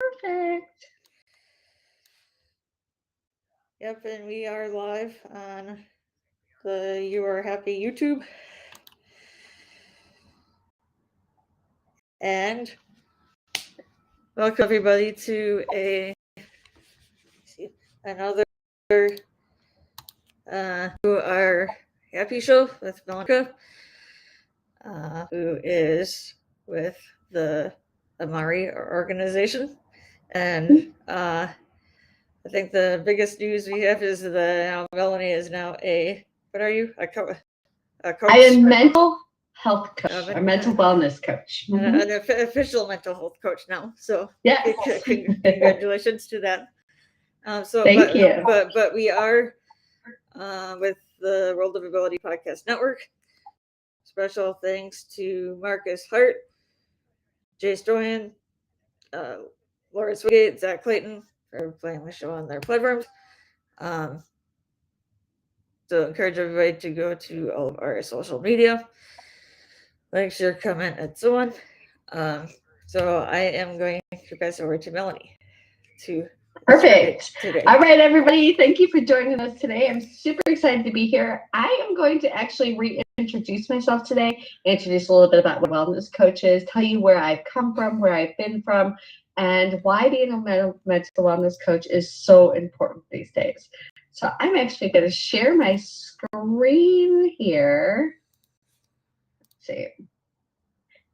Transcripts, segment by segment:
Perfect. Yep, and we are live on the You Are Happy YouTube. And welcome everybody to another to our Happy Show with Melanie Wokurka, who is with the Amari organization. And I think the biggest news we have is that Melanie is now what are you? A coach? I am mental health coach, a mental wellness coach. An official mental health coach now. So yes. Congratulations to that. Thank you. But we are with the World of Ability Podcast Network. Special thanks to Marcus Hart, Jay Stroyan, Laura Swigate, Zach Clayton for playing the show on their platforms. So encourage everybody to go to all of our social media, like, share, comment, and so on. So I am going to pass over to Melanie to Perfect. All right, everybody. Thank you for joining us today. I'm super excited to be here. I am going to actually reintroduce myself today, introduce a little bit about what wellness coach is, tell you where I've come from, where I've been from, and why being a mental wellness coach is so important these days. So I'm actually going to share my screen here. Let's see.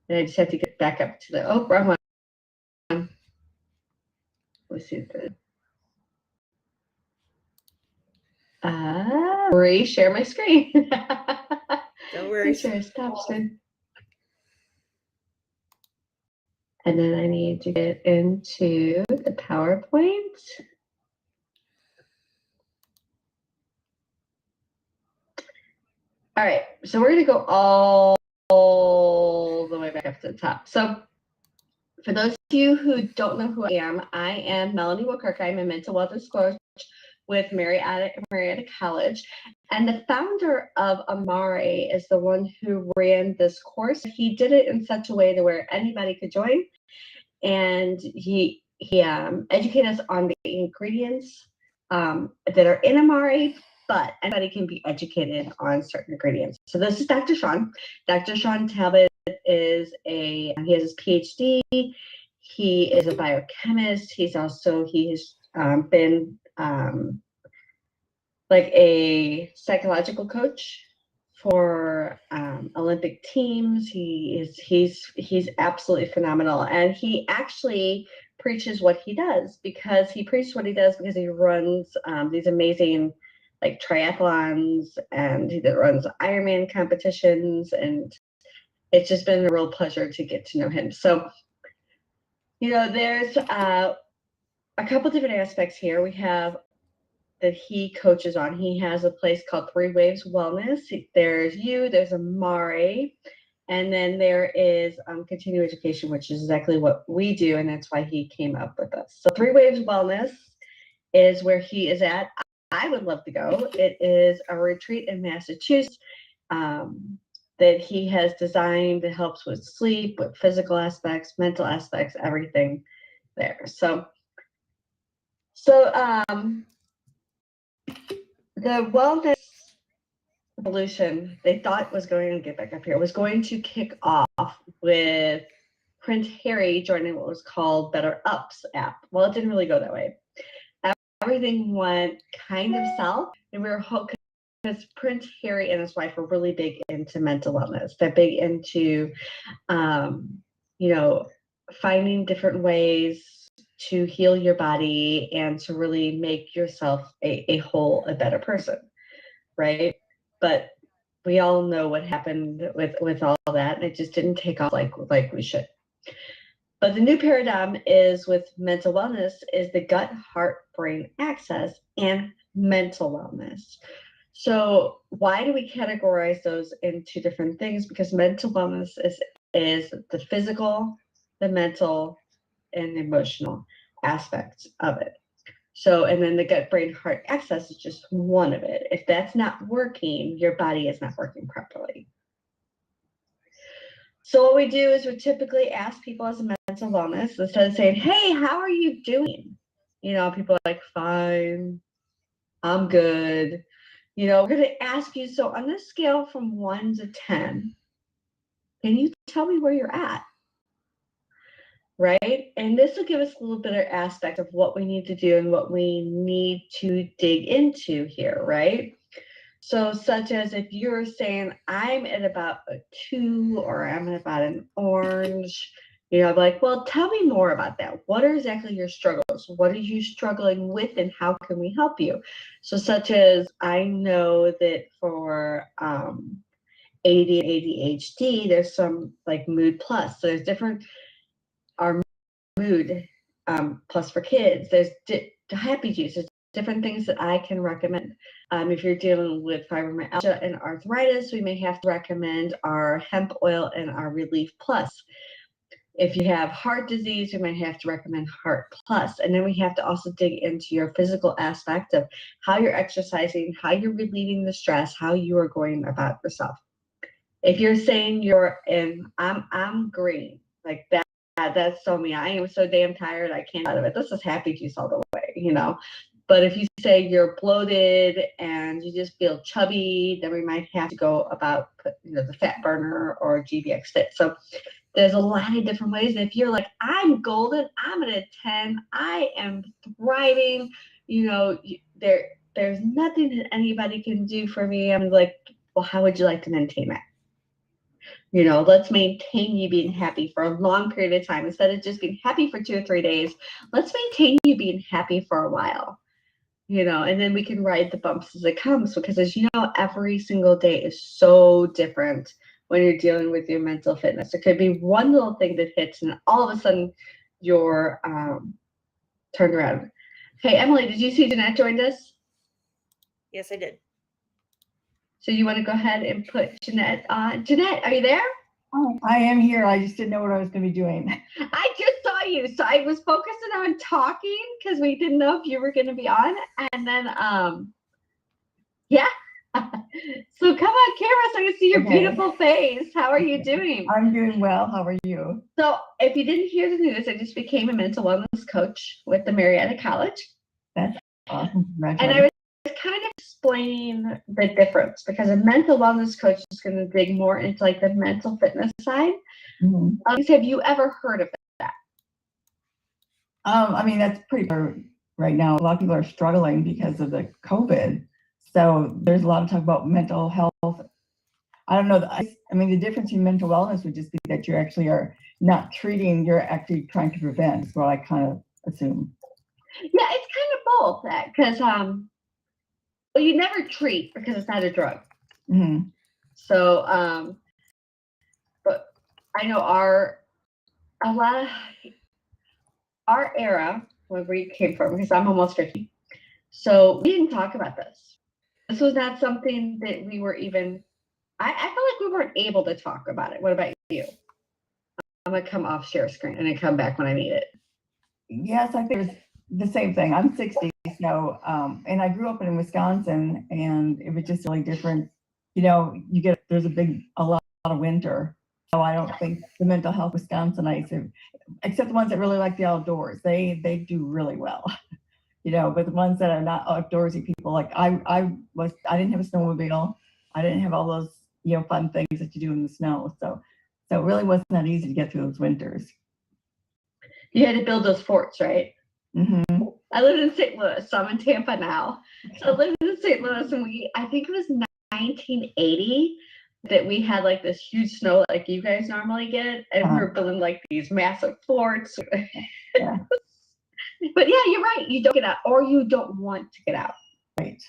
And I just have to get back up to the wrong one. Let's see. Share my screen. No worries. Share stop screen. And then I need to get into the PowerPoint. All right, so we're going to go all the way back up to the top. So for those of you who don't know who I am Melanie Wokurka. I'm a mental wellness coach with Marietta College. And the founder of Amari is the one who ran this course. He did it in such a way to where anybody could join. And he educated us on the ingredients that are in Amari, but anybody can be educated on certain ingredients. So this is Dr. Sean. Dr. Sean Talbot he has his PhD. He is a biochemist. He has been like a psychological coach for Olympic teams. He's absolutely phenomenal, and he actually preaches what he does because he runs these amazing like triathlons, and he runs Ironman competitions, and it's just been a real pleasure to get to know him. So, there's a couple different aspects here. We have that he coaches on. He has a place called Three Waves Wellness. There's there's Amari, and then there is continuing education, which is exactly what we do, and that's why he came up with us. So Three Waves Wellness is where he is at. I would love to go. It is a retreat in Massachusetts that he has designed that helps with sleep, with physical aspects, mental aspects, everything there. So the wellness revolution they thought was going to get back up here was going to kick off with Prince Harry joining what was called Better Ups app. Well, it didn't really go that way. Everything went kind of south, and we were hoping because Prince Harry and his wife were really big into mental wellness. They're big into, finding different ways to heal your body and to really make yourself a better person, right? But we all know what happened with all that, and it just didn't take off like we should. But the new paradigm is with mental wellness is the gut, heart, brain axis and mental wellness. So why do we categorize those into different things? Because mental wellness is the physical, the mental, and the emotional aspects of it. So, and then the gut, brain, heart axis is just one of it. If that's not working, your body is not working properly. So what we do is we typically ask people as a mental wellness, instead of saying, hey, how are you doing? People are like, fine, I'm good. We're going to ask you, so on this scale from 1 to 10, can you tell me where you're at? Right? And this will give us a little bit of aspect of what we need to do and what we need to dig into here, right? So such as if you're saying, I'm at about a 2 or I'm at about an orange, I'm like, well, tell me more about that. What are exactly your struggles? What are you struggling with and how can we help you? So such as I know that for AD and ADHD, there's some like mood plus. So there's different, our mood plus for kids, there's happy juice, there's different things that I can recommend. If you're dealing with fibromyalgia and arthritis, we may have to recommend our hemp oil and our relief plus. If you have heart disease, we might have to recommend heart plus. And then we have to also dig into your physical aspect of how you're exercising, how you're relieving the stress, how you are going about yourself. If you're saying you're in, I'm green, like that's so me. I am so damn tired, I can't out of it. This is happy juice all the way. But if you say you're bloated and you just feel chubby, then we might have to go about the fat burner or GBX Fit. So there's a lot of different ways. And if you're like, I'm golden, I'm at a 10, I am thriving, there's nothing that anybody can do for me. I'm like, well, how would you like to maintain that? Let's maintain you being happy for a long period of time. Instead of just being happy for 2 or 3 days, let's maintain you being happy for a while, and then we can ride the bumps as it comes. Because as you know, every single day is so different when you're dealing with your mental fitness. It could be one little thing that hits and all of a sudden you're turned around. Hey, Emily, did you see Jeanette joined us? Yes, I did. So you want to go ahead and put Jeanette on. Jeanette, are you there? Oh, I am here. I just didn't know what I was going to be doing. I just saw you. So I was focusing on talking because we didn't know if you were going to be on. And then, yeah. So come on camera so I can see your beautiful face. How are you doing? I'm doing well. How are you? So if you didn't hear the news, I just became a mental wellness coach with the Marietta College. That's awesome. And I was kind of explaining the difference because a mental wellness coach is going to dig more into like the mental fitness side. Mm-hmm. Have you ever heard of that? I mean, that's pretty right now. A lot of people are struggling because of the COVID. So there's a lot of talk about mental health. I don't know. I mean, the difference in mental wellness would just be that you actually are not treating, you're actually trying to prevent, is what I kind of assume. Yeah, it's kind of both that because well, you never treat because it's not a drug. Mm-hmm. So but I know our era where we came from, because I'm almost 50, so we didn't talk about this. This was not something that we were even, I feel like we weren't able to talk about it. What about you? I'm gonna come off share screen and then come back when I need it. Yes, I think it's the same thing. I'm 60, so and I grew up in Wisconsin, and it was just really different. There's a lot of winter, so I don't think the mental health Wisconsinites, except the ones that really like the outdoors, they do really well. But the ones that are not outdoorsy people, like I didn't have a snowmobile, I didn't have all those fun things that you do in the snow, so it really wasn't that easy to get through those winters. You had to build those forts, right? Mm-hmm. I lived in St. Louis, so I'm in Tampa now. So I lived in St. Louis, and I think it was 1980 that we had like this huge snow like you guys normally get, and we were building like these massive forts. Yeah. But yeah, you're right. You don't get out, or you don't want to get out. Right.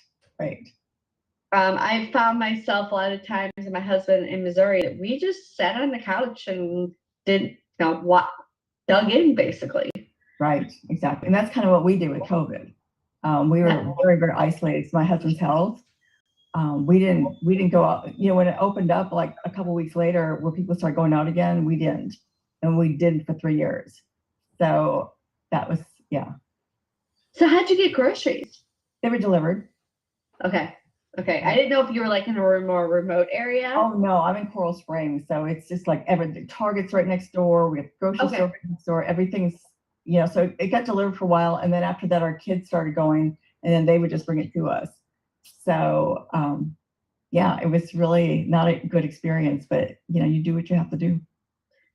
I found myself a lot of times, and my husband in Missouri, that we just sat on the couch and didn't dug in basically. Right, exactly. And that's kind of what we did with COVID. We were very, very isolated. My husband's health. We didn't go out, when it opened up like a couple of weeks later where people started going out again, we didn't. And we didn't for 3 years. So that was, yeah. So how'd you get groceries? They were delivered. Okay. Okay, I didn't know if you were like in a more remote area. Oh no, I'm in Coral Springs, so it's just like everything. Target's right next door. We have grocery Okay. store right next door. Everything's, so it got delivered for a while, and then after that, our kids started going, and then they would just bring it to us. So yeah, it was really not a good experience, but you do what you have to do.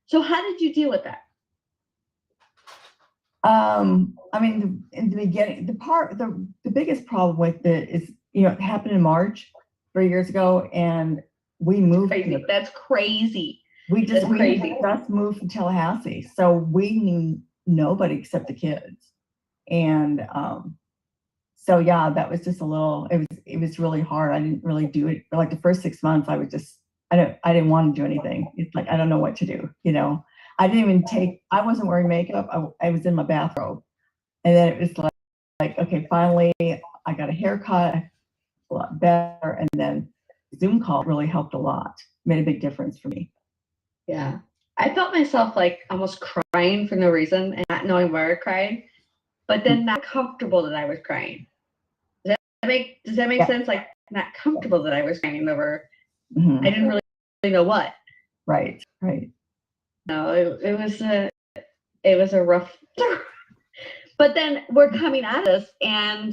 So how did you deal with that? I mean, in the beginning, the biggest problem with it is, it happened in March 3 years ago, and we moved. Crazy. That's crazy. We That's crazy. just moved from Tallahassee, so we knew nobody except the kids, and so yeah, that was just a little. It was really hard. I didn't really do it for like the first 6 months. I didn't want to do anything. It's like I don't know what to do. I didn't even I wasn't wearing makeup. I was in my bathrobe, and then it was like okay, finally I got a haircut, a lot better, and then Zoom call really helped a lot. Made a big difference for me. Yeah. I felt myself like almost crying for no reason and not knowing where I cried, but then not comfortable that I was crying. Does that make sense? Like not comfortable that I was crying over. Mm-hmm. I didn't really know what. Right. No, it was a rough. But then we're coming at us, and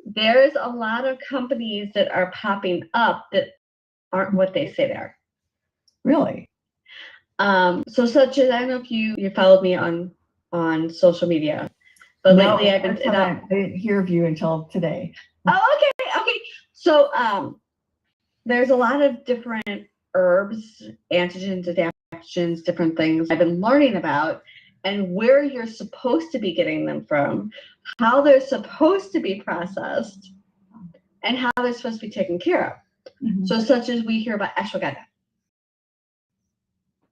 there's a lot of companies that are popping up that aren't what they say they are. Really? So such as, I don't know if you followed me on social media, but no, lately I've been I didn't hear of you until today. Oh, okay. So there's a lot of different herbs, antigens, adaptogens, different things I've been learning about, and where you're supposed to be getting them from, how they're supposed to be processed, and how they're supposed to be taken care of. Mm-hmm. So such as we hear about ashwagandha.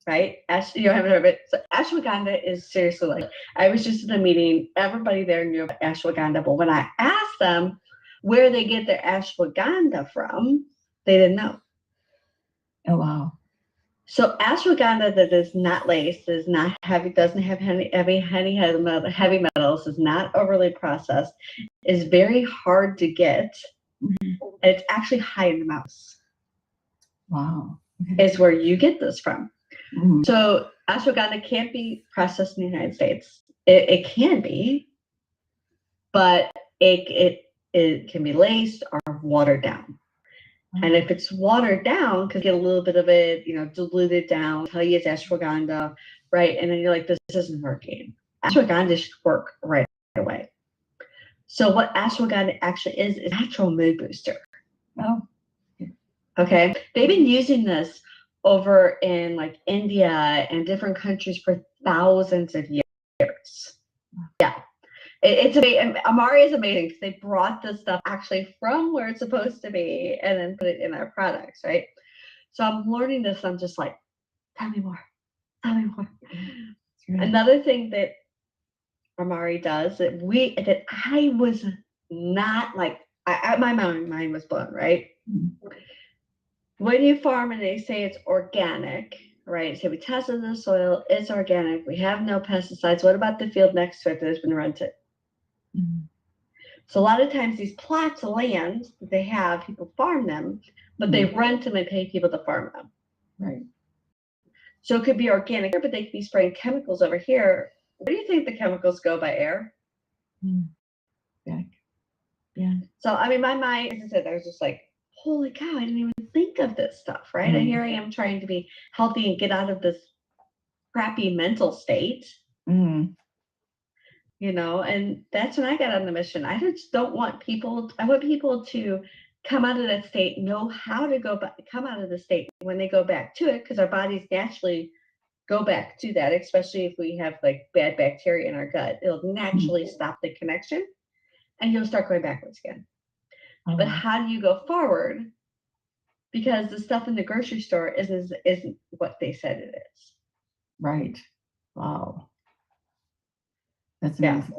Right? You haven't heard of it. So ashwagandha is seriously like, I was just in a meeting, everybody there knew about ashwagandha, but when I asked them where they get their ashwagandha from, they didn't know. Oh wow. So ashwagandha that is not laced, is not heavy, doesn't have heavy metals, is not overly processed, is very hard to get. Mm-hmm. And it's actually high in the mountains. Wow. Okay. Is where you get this from. Mm-hmm. So ashwagandha can't be processed in the United States. It can be, but it can be laced or watered down. Mm-hmm. And if it's watered down, because you get a little bit of it, diluted down, tell you it's ashwagandha, right? And then you're like, this isn't working. Ashwagandha should work right away. So what ashwagandha actually is a natural mood booster. Oh. Okay. They've been using this over in like India and different countries for thousands of years. Yeah. It's amazing. Amari is amazing because they brought this stuff actually from where it's supposed to be and then put it in our products, right? So I'm learning this. I'm just like, tell me more. Right. Another thing that Amari does that I was not like, my mind was blown, right? Mm-hmm. When you farm and they say it's organic, right? So we tested the soil, it's organic. We have no pesticides. What about the field next to it that has been rented? Mm-hmm. So a lot of times these plots of land that they have, people farm them, but they rent them and pay people to farm them. Right. So it could be organic, but they could be spraying chemicals over here. Where do you think the chemicals go by air? Back. Yeah. So I mean, my mind, as I said, I was just like, holy cow, I didn't even think of this stuff, right? Mm-hmm. And here I am trying to be healthy and get out of this crappy mental state. Mm-hmm. And that's when I got on the mission. I just don't want people, I want people to come out of that state, know how to come out of the state when they go back to it, because our bodies naturally go back to that, especially if we have like bad bacteria in our gut. It'll naturally stop the connection and you'll start going backwards again. Oh. But how do you go forward? Because the stuff in the grocery store isn't what they said it is. Right. Wow. That's amazing.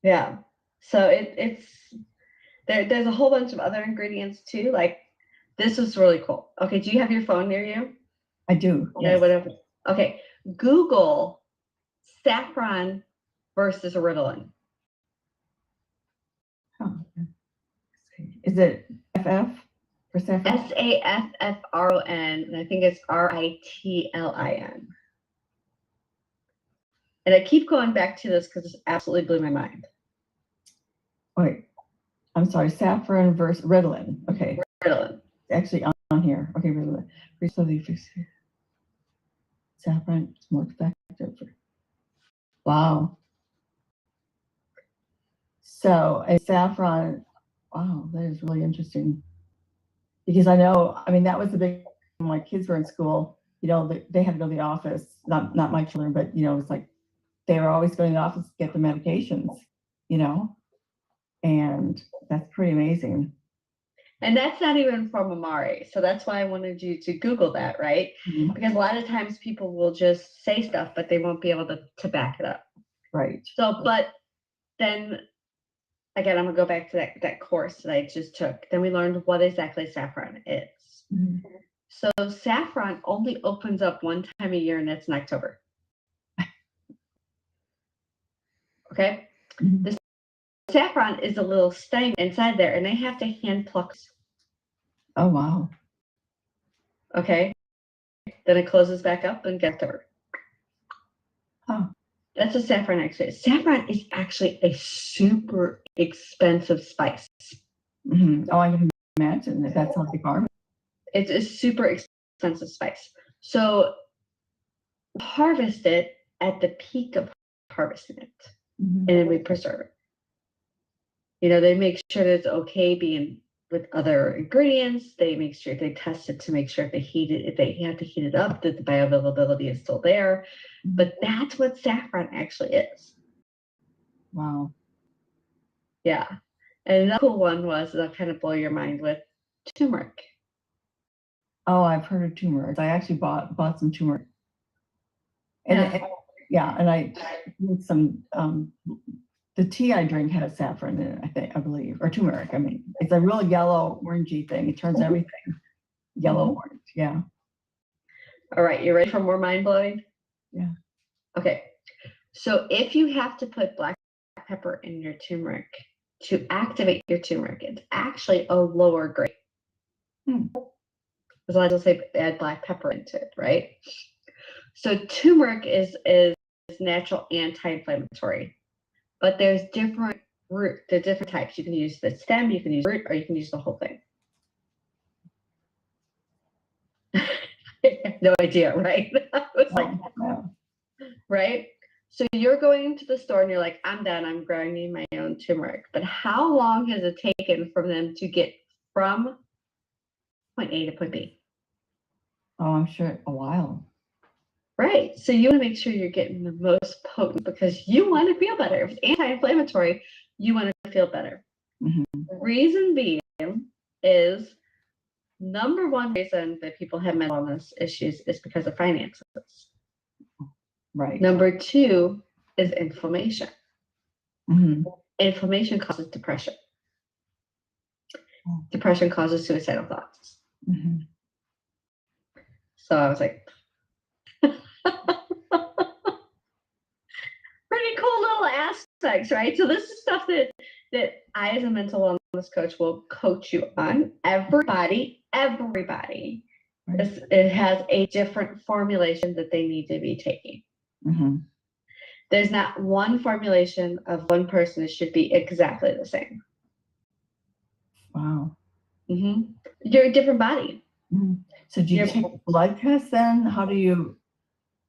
Yeah. So it's there's a whole bunch of other ingredients too. Like this is really cool. Okay, do you have your phone near you? I do. Yes. Whatever. Okay. Google saffron versus Ritalin. Oh, is it for saffron? Saffron, and I think it's Ritlin. And I keep going back to this because it's absolutely blew my mind. Wait, I'm sorry, saffron versus Ritalin. Okay. Ritalin. Actually on here. Okay, Ritalin. Saffron is more effective. Wow. So a saffron, wow, that is really interesting. Because I mean, that was the big, when my kids were in school, they had to go to the office, not my children, but, it's like they were always going to the office to get the medications, and that's pretty amazing. And that's not even from Amari. So that's why I wanted you to Google that, right? Mhm. Because a lot of times people will just say stuff, but they won't be able to back it up. Right. So, but then again, I'm gonna go back to that course that I just took. Then we learned what exactly saffron is. Mhm. So saffron only opens up one time a year, and that's in October. Okay. Mhm. The saffron is a little stem inside there, and they have to hand pluck. Oh, wow. Okay. Then it closes back up and gets over. Huh. That's what saffron actually is. Saffron is actually a super expensive spice. Mhm. Oh, I can imagine that that's not the farm. It's a super expensive spice. So harvest it at the peak of harvesting it, Mhm. and then we preserve it. They make sure that it's okay being with other ingredients. They make sure they test it to make sure if they have to heat it up, that the bioavailability is still there. But that's what saffron actually is. Wow. Yeah. And another cool one was, that'll kind of blow your mind, with turmeric. Oh, I've heard of turmeric. I actually bought some turmeric. And and I did some the tea I drink has saffron in it, I believe, or turmeric. I mean, it's a real yellow orangey thing. It turns everything yellow orange. Yeah. All right, you ready for more mind blowing? Yeah. Okay. So if you have to put black pepper in your turmeric to activate your turmeric, it's actually a lower grade. Because a lot of people say add black pepper into it, right? So turmeric is natural anti-inflammatory, but there's different types. You can use the stem, you can use root, or you can use the whole thing. No idea, right? I was like, right? So you're going to the store and you're like, I'm done. I'm grinding my own turmeric. But how long has it taken for them to get from point A to point B? Oh, I'm sure a while. Right. So you want to make sure you're getting the most potent, because you want to feel better. If it's anti-inflammatory, you want to feel better. Mhm. Reason being is, number one reason that people have mental illness issues is because of finances. Right. Number two is inflammation. Mhm. Inflammation causes depression. Oh. Depression causes suicidal thoughts. Mhm. So I was like, pretty cool little aspects, right? So this is stuff that I, as a mental wellness coach, will coach you on. Everybody Right. it has a different formulation that they need to be taking. Mhm. There's not one formulation of one person that should be exactly the same. Wow. Mm-hmm. You're a different body. Mhm. So do you take blood tests then? How do you?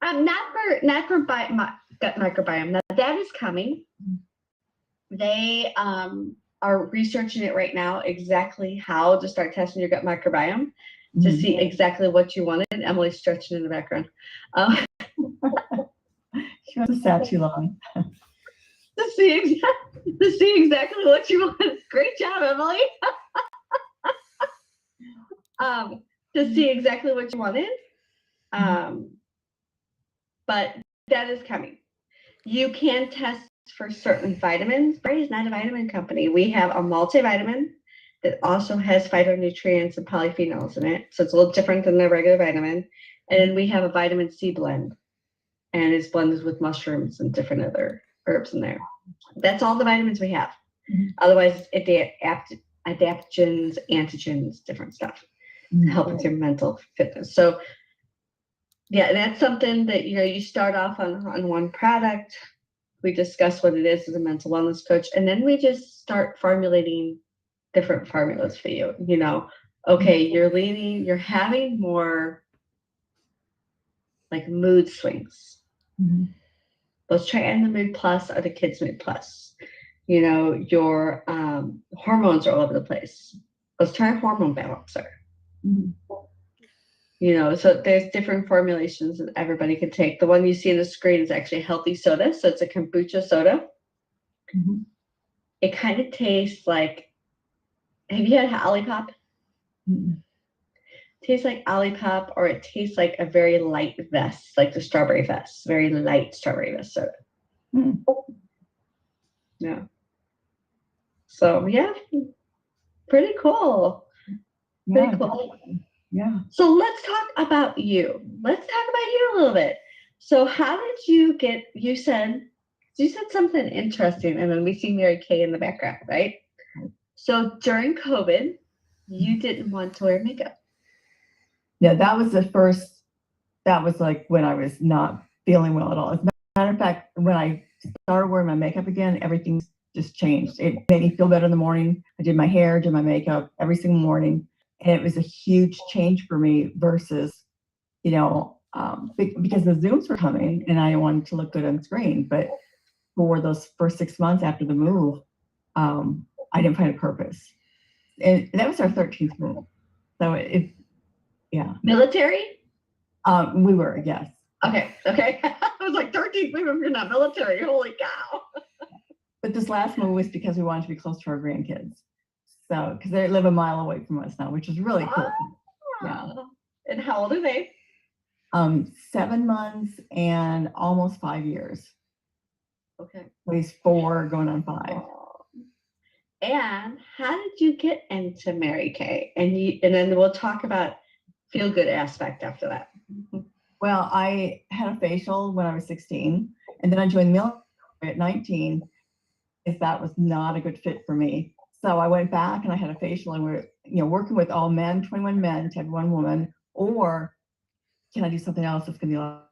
Not for gut microbiome. Now that is coming. They are researching it right now, exactly how to start testing your gut microbiome to see exactly what you wanted. Emily's stretching in the background. She must have sat too long. To see exactly what you want. Great job, Emily. To see exactly what you wanted. But that is coming. You can test for certain vitamins. Brady is not a vitamin company. We have a multivitamin that also has phytonutrients and polyphenols in it. So it's a little different than the regular vitamin. And then we have a vitamin C blend, and it's blended with mushrooms and different other herbs in there. That's all the vitamins we have. Otherwise, if they adaptogens, antigens, different stuff to Mhm. help with your mental fitness. So yeah, that's something that, you know, you start off on one product. We discuss what it is as a mental wellness coach, and then we just start formulating different formulas for you. You know, okay, you're having more like mood swings. Mhm. Let's try adding the mood plus or the kids mood plus. You know, your hormones are all over the place. Let's try a hormone balancer. Mhm. You know, so there's different formulations that everybody can take. The one you see on the screen is actually healthy soda. So it's a kombucha soda. Mhm. It kind of tastes like, have you had Olipop? Mhm. Tastes like Olipop, or it tastes like a very light vest, like the strawberry vest, very light strawberry vest soda. Mhm. Yeah. So yeah, pretty cool. Yeah, Pretty cool. definitely. Yeah. So let's talk about you. Let's talk about you a little bit. So how did you get, you said something interesting, and then we see Mary Kay in the background, right? So during COVID, you didn't want to wear makeup. Yeah, that was the first, that was like when I was not feeling well at all. As a matter of fact, when I started wearing my makeup again, everything just changed. It made me feel better in the morning. I did my hair, did my makeup every single morning. And it was a huge change for me versus, you know, because the Zooms were coming and I wanted to look good on screen. But for those first 6 months after the move, I didn't find a purpose. And that was our 13th move. So yeah. Military? We were, yes. Okay. I was like, 13th move if you're not military. Holy cow. But this last move was because we wanted to be close to our grandkids. So, because they live a mile away from us now, which is really cool. Yeah. And how old are they? 7 months and almost 5 years. Okay. At least 4 going on 5. And how did you get into Mary Kay? And then we'll talk about feel good aspect after that. Well, I had a facial when I was 16, and then I joined the military at 19. If that was not a good fit for me, so I went back and I had a facial, and we're working with all men, 21 men to have 1 woman, or can I do something else that's going to be like?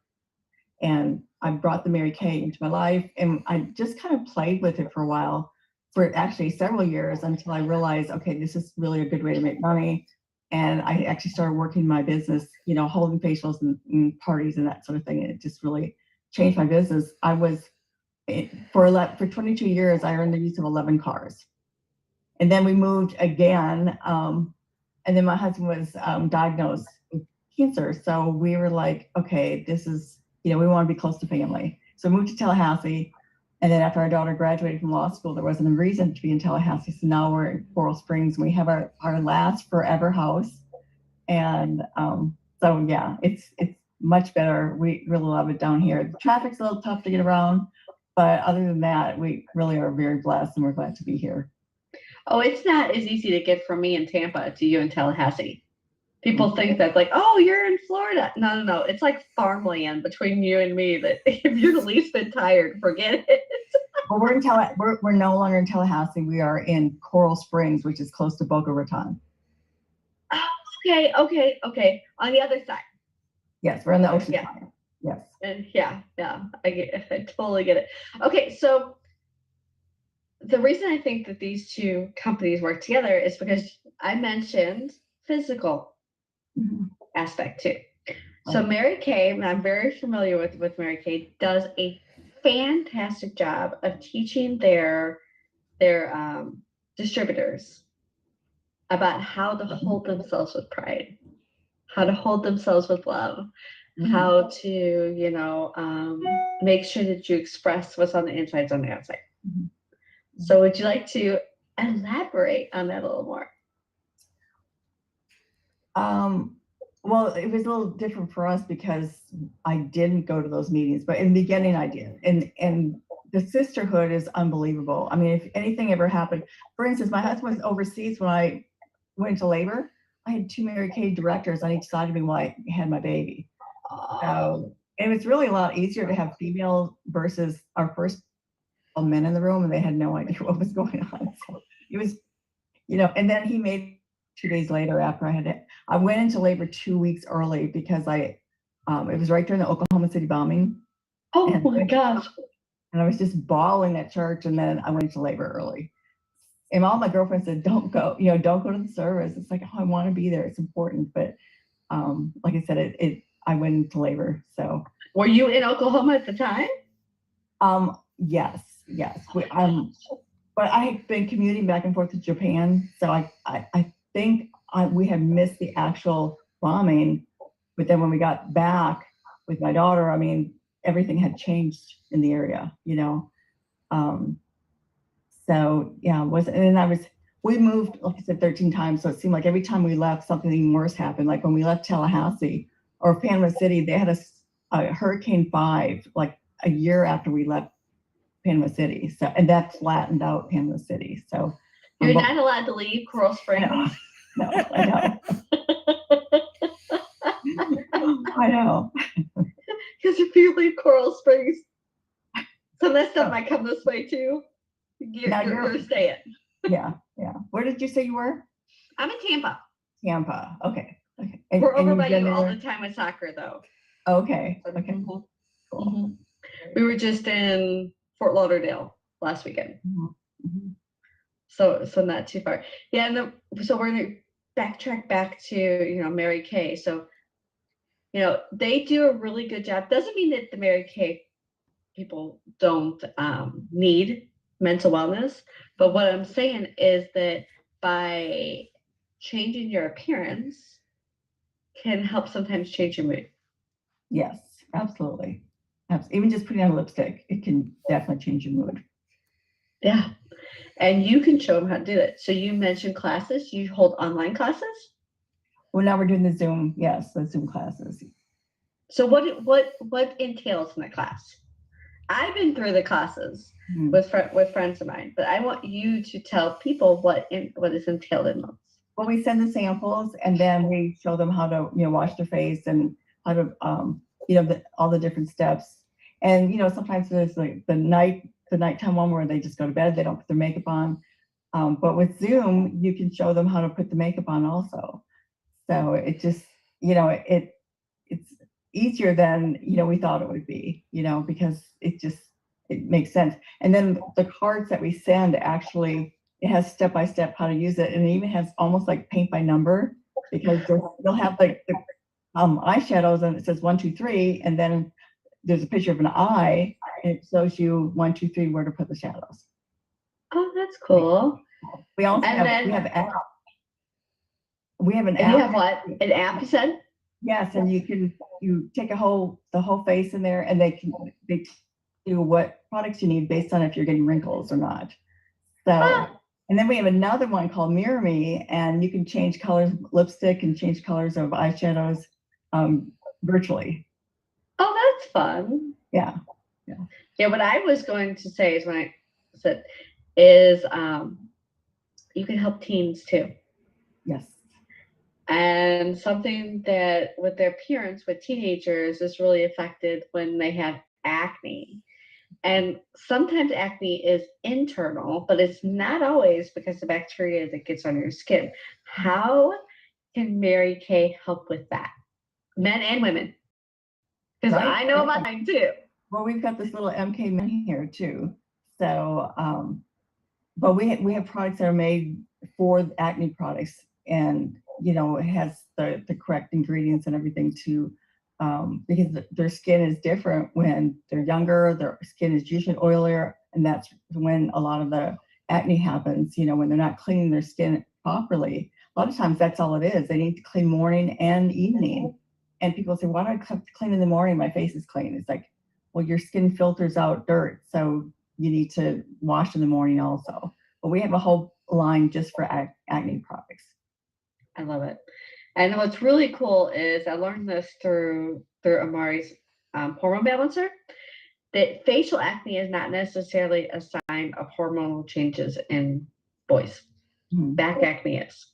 And I brought the Mary Kay into my life, and I just kind of played with it for a while, for actually several years, until I realized, okay, this is really a good way to make money. And I actually started working my business, holding facials and parties and that sort of thing. And it just really changed my business. I was for 22 years, I earned the use of 11 cars. And then we moved again. And then my husband was diagnosed with cancer. So we were like, okay, this is, we want to be close to family. So we moved to Tallahassee. And then after our daughter graduated from law school, there wasn't a reason to be in Tallahassee. So now we're in Coral Springs. We have our last forever house. And so, yeah, it's much better. We really love it down here. The traffic's a little tough to get around. But other than that, we really are very blessed, and we're glad to be here. Oh, it's not as easy to get from me in Tampa to you in Tallahassee. People think that, like, oh, you're in Florida. No. It's like farmland between you and me, that if you're the least bit tired, forget it. Well, we're no longer in Tallahassee. We are in Coral Springs, which is close to Boca Raton. Oh, okay. On the other side. Yes, we're on the ocean Yeah. side. Yes. And yeah, I totally get it. Okay, so the reason I think that these two companies work together is because I mentioned physical aspect too. So Mary Kay, and I'm very familiar with Mary Kay, does a fantastic job of teaching their distributors about how to hold themselves with pride, how to hold themselves with love, how to make sure that you express what's on the inside on the outside. So would you like to elaborate on that a little more? Well, it was a little different for us because I didn't go to those meetings, but in the beginning I did. And the sisterhood is unbelievable. I mean, if anything ever happened, for instance, my husband was overseas when I went into labor. I had 2 Mary Kay directors on each side of me while I had my baby. And it's really a lot easier to have female versus our first men in the room, and they had no idea what was going on. So And then he made 2 days later after I had it. I went into labor 2 weeks early because it was right during the Oklahoma City bombing. Oh And- my gosh. And I was just bawling at church, and then I went into labor early. And all my girlfriends said, don't go, don't go to the service. It's like, oh, I want to be there. It's important. But like I said, I went into labor. So were you in Oklahoma at the time? Yes. But I had been commuting back and forth to Japan. So I think we had missed the actual bombing. But then when we got back with my daughter, I mean, everything had changed in the area, So yeah, and then we moved, like I said, 13 times. So it seemed like every time we left, something even worse happened. Like when we left Tallahassee or Panama City, they had a Hurricane 5, like a year after we left Panama City. So, and that flattened out Panama City. So You're not allowed to leave Coral Springs. No, I know. I know. Because if you leave Coral Springs, some of that stuff might come this way too. You're staying. Yeah. Where did you say you were? I'm in Tampa. Tampa. Okay. We're over by you all the time with soccer, though. Okay. Mm-hmm. Cool. Mm-hmm. We were just in Fort Lauderdale last weekend. Mm-hmm. So not too far. Yeah, so we're gonna backtrack back to Mary Kay. So they do a really good job. Doesn't mean that the Mary Kay people don't need mental wellness, but what I'm saying is that by changing your appearance can help sometimes change your mood. Yes, absolutely. Even just putting on lipstick, it can definitely change your mood. Yeah. And you can show them how to do it. So you mentioned classes. You hold online classes? Well, now we're doing the Zoom. Yes, the Zoom classes. So what entails in a class? I've been through the classes with friends of mine, but I want you to tell people what is entailed in those. Well, we send the samples, and then we show them how to wash their face and how to all the different steps. And sometimes there's like the nighttime one where they just go to bed, they don't put their makeup on. But with Zoom, you can show them how to put the makeup on also. So it just it's easier than we thought it would be, because it makes sense. And then the cards that we send, actually it has step-by-step how to use it, and it even has almost like paint by number, because they'll have like the eyeshadows, and it says 1, 2, 3, and then there's a picture of an eye, and it shows you 1, 2, 3 where to put the shadows. Oh, that's cool. We also have app. We have an app. You have what? An app, you said? Yes, and you take the whole face in there, and they do what products you need based on if you're getting wrinkles or not. So, and then we have another one called Mirror Me, and you can change colors of lipstick and change colors of eyeshadows virtually. Oh, that's fun. Yeah. What I was going to say is when I said is you can help teens too. Yes. And something that with their appearance with teenagers is really affected when they have acne. And sometimes acne is internal, but it's not always because the bacteria that gets on your skin. How can Mary Kay help with that? Men and women. Because I know about mine too. Well, we've got this little MK man here too. So, but we have products that are made for acne products, and it has the correct ingredients and everything to because their skin is different when they're younger. Their skin is usually oilier, and that's when a lot of the acne happens. When they're not cleaning their skin properly. A lot of times that's all it is. They need to clean morning and evening. And people say, why do I have to clean in the morning? My face is clean. It's like, well, your skin filters out dirt, so you need to wash in the morning also. But we have a whole line just for acne products. I love it. And what's really cool is I learned this through Amari's hormone balancer, that facial acne is not necessarily a sign of hormonal changes in boys. Mm-hmm. Back acne is.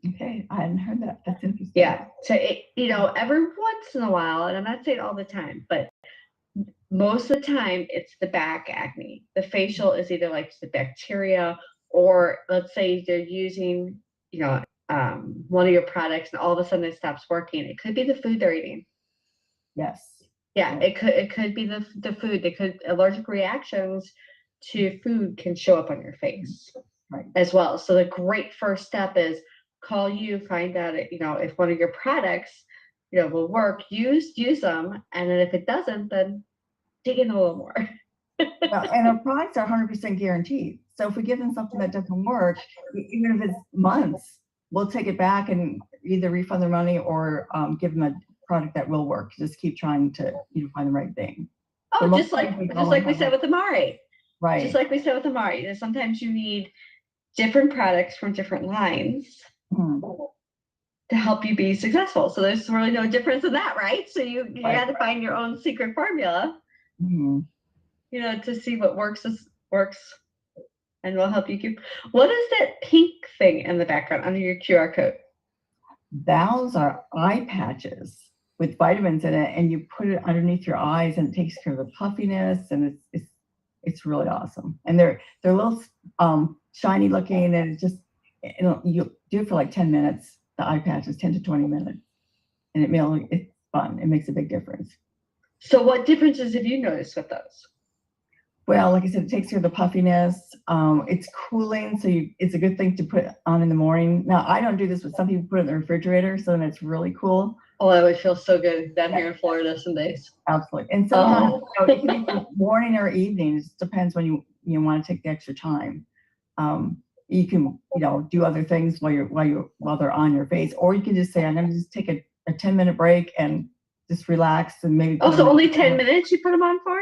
Okay, I hadn't heard that. That's interesting. Yeah. So every once in a while, and I'm not saying all the time, but most of the time it's the back acne. The facial is either like the bacteria or let's say they're using, one of your products and all of a sudden it stops working. It could be the food they're eating. Yes. Yeah, it could be the food. It could allergic reactions to food can show up on your face, Right. as well. So the great first step is call you, find out if one of your products will work. Use them, and then if it doesn't, then dig in a little more. Well, and our products are 100% guaranteed. So if we give them something that doesn't work, even if it's months, we'll take it back and either refund their money or give them a product that will work. Just keep trying to find the right thing. Oh, just like we said with Amari. Right. Just like we said with Amari. Sometimes you need different products from different lines to help you be successful. So there's really no difference in that, right? So you had to find your own secret formula, to see what works and will help you keep. What is that pink thing in the background under your QR code? Those are eye patches with vitamins in it, and you put it underneath your eyes, and it takes care of the puffiness, and it's really awesome. And they're a little shiny looking, and you do it for like 10 minutes. The eye patches, 10 to 20 minutes, and it's fun. It makes a big difference. So what differences have you noticed with those? Well, like I said, it takes care of the puffiness. It's cooling, so it's a good thing to put on in the morning. Now, I don't do this, but some people put it in the refrigerator, so then it's really cool. Oh, that would feel so good down here in Florida some days. Absolutely. And sometimes it can be morning or evening. It just depends when you want to take the extra time. You can do other things while they're on your face, or you can just say, I'm going to just take a 10-minute break and just relax and maybe. Oh, so only 10 minutes you put them on for?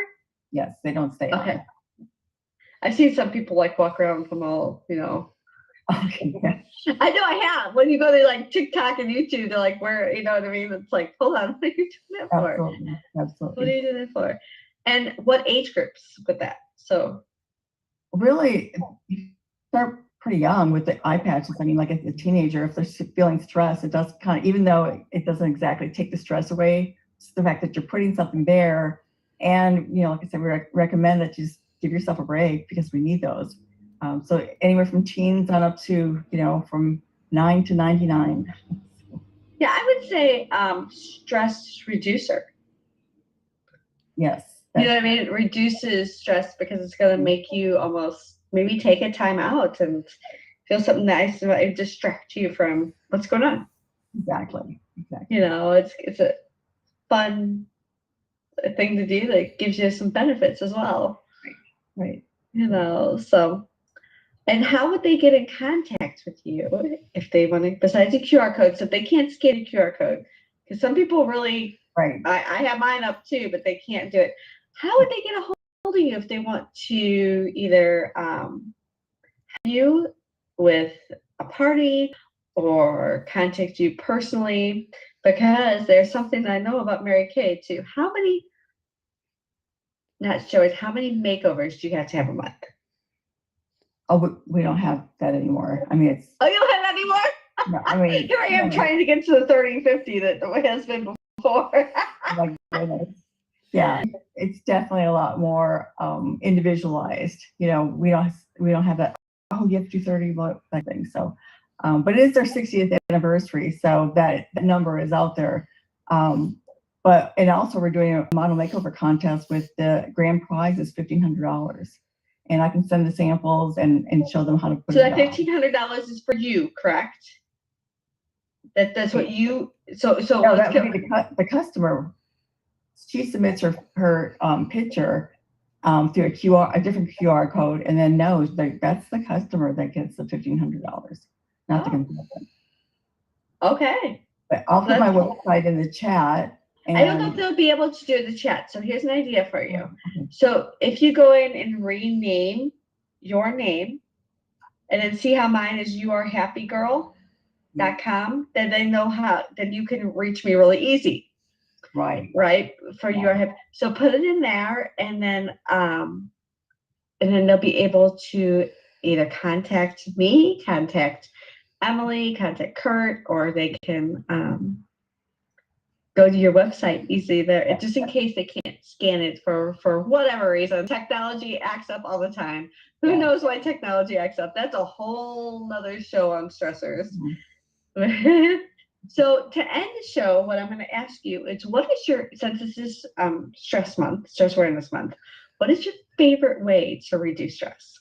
Yes, they don't stay okay. on. I've seen some people walk around with them all, Okay. Yeah. I know I have. When you go to like TikTok and YouTube, they're like, where, you know what I mean? It's like, hold on, what are you doing that for? Absolutely. What are you doing it for? And what age groups with that? So really, you start pretty young with the eye patches. I mean, like a teenager, if they're feeling stressed, it does kind of, even though it doesn't exactly take the stress away, it's the fact that you're putting something there. And, like I said, we recommend that you just give yourself a break because we need those. So anywhere from teens on up to, from 9 to 99. Yeah, I would say stress reducer. Yes. You know what I mean? It reduces stress because it's going to make you almost maybe take a time out and feel something nice and distract you from what's going on. Exactly. It's a fun thing to do that gives you some benefits as well. Right. So, and how would they get in contact with you if they want to, besides the QR code, so if they can't scan a QR code? Because some people really, I have mine up too, but they can't do it. How would they get a hold of you if they want to either help you with a party or contact you personally? Because there's something that I know about Mary Kay too. How many makeovers do you have to have a month? Oh, we don't have that anymore. I mean, it's. Oh, you don't have that anymore? No, I mean. Here I am trying to get to the 30, 50 that has been before. My goodness. Yeah, it's definitely a lot more individualized. We don't have that. Oh, you have to do 30 that thing. So, but it is their 60th anniversary, so that number is out there. And also we're doing a model makeover contest with the grand prize is $1,500, and I can send the samples and show them how to put it on. So that $1,500 is for you, correct? That's what you. So no, that would be the customer. She submits her picture through a different QR code, and then knows that that's the customer that gets the $1,500, not the consultant. Okay. But I'll put my website in the chat. I don't know if they'll be able to do the chat. So here's an idea for you. Okay. So if you go in and rename your name, and then see how mine is yourhappygirl.com, then they know how. Then you can reach me really easy. Right. For your happy. So put it in there, and then they'll be able to either contact me, contact Emily, contact Kurt, or they can go to your website easily there, just in case they can't scan it for whatever reason. Technology acts up all the time. Who Yeah. knows why technology acts up? That's a whole nother show on stressors. So to end the show, what I'm going to ask you is, what is your, since this is stress month, stress awareness month, what is your favorite way to reduce stress?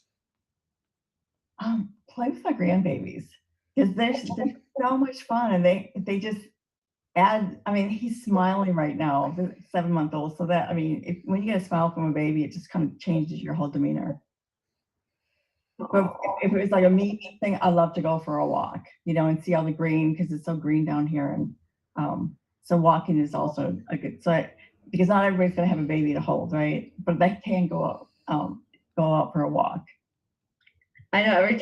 Play with my grandbabies, because they're so much fun, and they just add. I mean, he's smiling right now, the 7-month-old. So that, I mean, when you get a smile from a baby, it just kind of changes your whole demeanor. But if it was like a me thing, I love to go for a walk, and see all the green, because it's so green down here. And so walking is also a good, because not everybody's going to have a baby to hold, right? But they can go out for a walk. I know every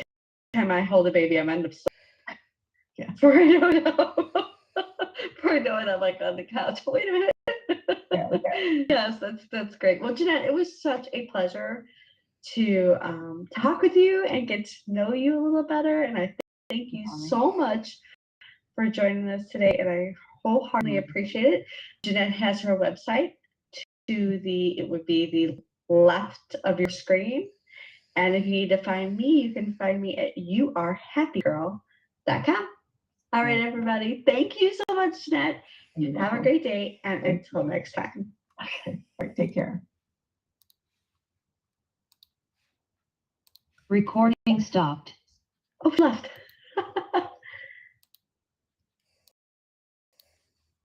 time I hold a baby, I'm end up Yeah. Before I know it, I'm like on the couch. Wait a minute. Yeah. Yes, that's great. Well, Jeanette, it was such a pleasure to talk with you and get to know you a little better. And I thank you so much for joining us today. And I wholeheartedly appreciate it. Jeanette has her website it would be the left of your screen. And if you need to find me, you can find me at youarehappygirl.com. All right, everybody. Thank you so much, Jeanette. Have a great day. And until next time. Okay. All right, take care. Recording stopped. Oh, left.